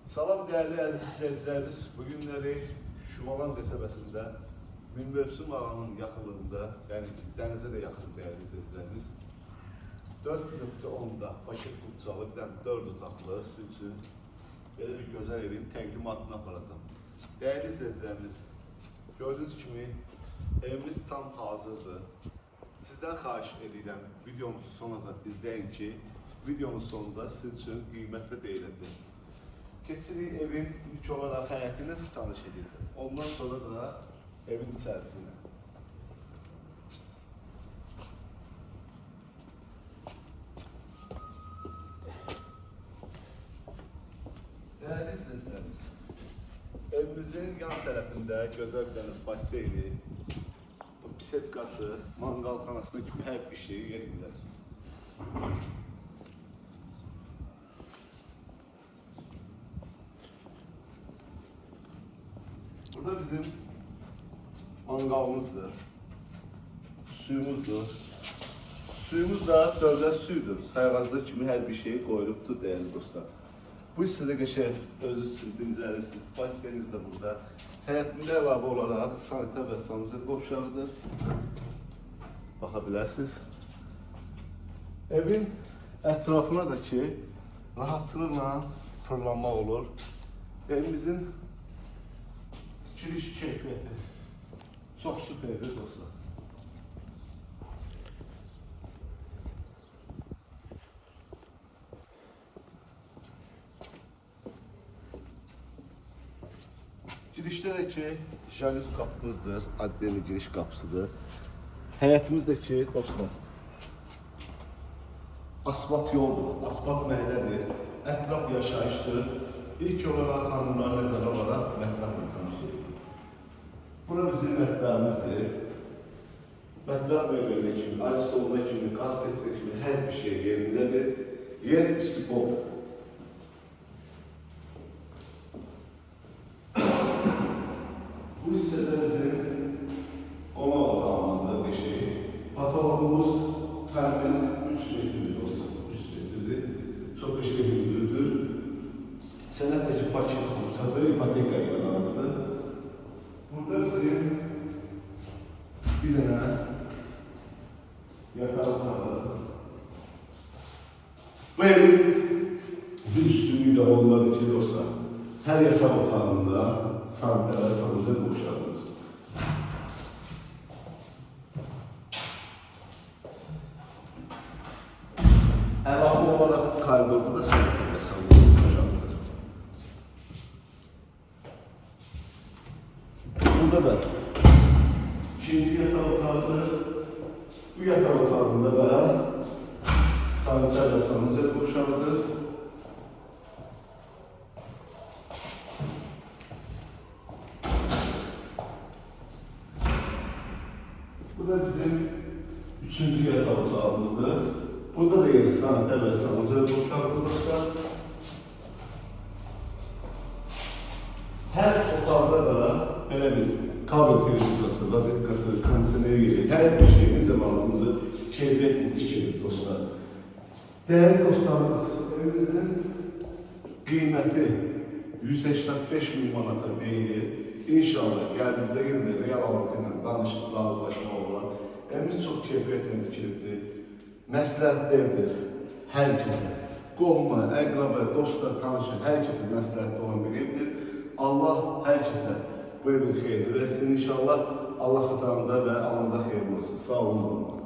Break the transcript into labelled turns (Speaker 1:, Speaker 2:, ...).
Speaker 1: Salam değerli əziz izləyicilərimiz, bugünləri Şumalan qəsəbəsində Münmövsüm ağanın yaxınlığında, yəni ki, dənizə də yaxın değerli izləyicilərimiz 4.10'da Paşa Qubcalı bir 4 otaqlı sizin üçün belə bir gözəl evin təqdimatını aparacağım. Değerli izləyicilərimiz, gördüğünüz kimi evimiz tam hazırdır. Sizdən xahiş edirəm, videomuzu sonuna izləyin ki, videonun sonunda sizin üçün qiymətli deyiləcək. Keçirik evin ilk olarak həyətinə tanış edəcəm. Ondan sonra da evin içərisinə. Değerli izləyicilərimiz, evimizin yan tərəfində gözəl bir baseyni, pisetkası, mangalxanasına kimi hər bir şeyi yer bilər. Burada bizim mangalımızdır, suyumuzdur. Suyumuz da dövlət suyudur. Sayğacda kimi hər bir şey qoyulubdur değerli dostlar. Bu hissədə qəşəng özü üçün dincəlirsiniz. Basiyeniz de burada. Həyətində əlavə olaraq sanitar və sanuzet qovşağıdır. Baxa bilərsiniz. Evin ətrafına da ki rahatlıqla fırlanma olur. Evimizin giriş keyfiyyəti çox süperdir dostlar. Girişdə də ki jalüz qapımızdır, adliyyəli giriş qapısıdır. Həyətimiz də ki dostlar asfalt yoldur, asfalt məhəllədir, ətraf yaşayışdır. İlk olarak hanımlar nəzərə olaraq mətbəxlə tanışdırır. Bura bizim mətbəximizdir. Mətbəx meyvəli kimi, aristonda kimi, kaspetsi kimi hər bir şey yerindədir. Yer istipol. Bu hissədə bizim qonaq otağımızdır, beşi. Patologumuz təmiz 3 metrdir dostlar, 3 metrdir. Çox beşi hündürdür. Sənətdəki Paşa Qubcalı ipoteka yanarıdır. Burada bizim bir dənə yatağı otağı. Bu evin bir üstünlüğü də onlardır ki dostlar, hər yataq otağında sanitar və sanuzet qovşağıdır. Əlavə olaraq koridorda da sanitar və sanuzet qovşağıdır. Burada da ikinci yatak otağıdır. Bu yatak otağında da sanitar və sanuzet qovşağıdır. Bu da bizim üçüncü yatak otağımızdır. Burada da yeni sanitar və sanuzet qovşağıdır dostlar. Her otaqda da belə bir kabel televiziyası, rozetkası, kondisioneri, hər bir şey necə lazımdır, keyfiyyətli işçidir dostlar. Değerli dostlarımız, evimizin qiyməti 185 min manata beyilir. İnşallah gəldiyinizdə yenə də real alıcı ilə danışıb razılaşma olar. Evimiz çox keyfiyyətlə tikilibdir. Məsləhətli evdir hər kəsə. Qohuma, əqraba, dostlar, tanışır, hər kəsə məsləhətli olan bir evdir. Allah hər kəsə bu evin xeyrini versin inşallah. Allah satanında və alanda xeyirli olsun. Sağ olun.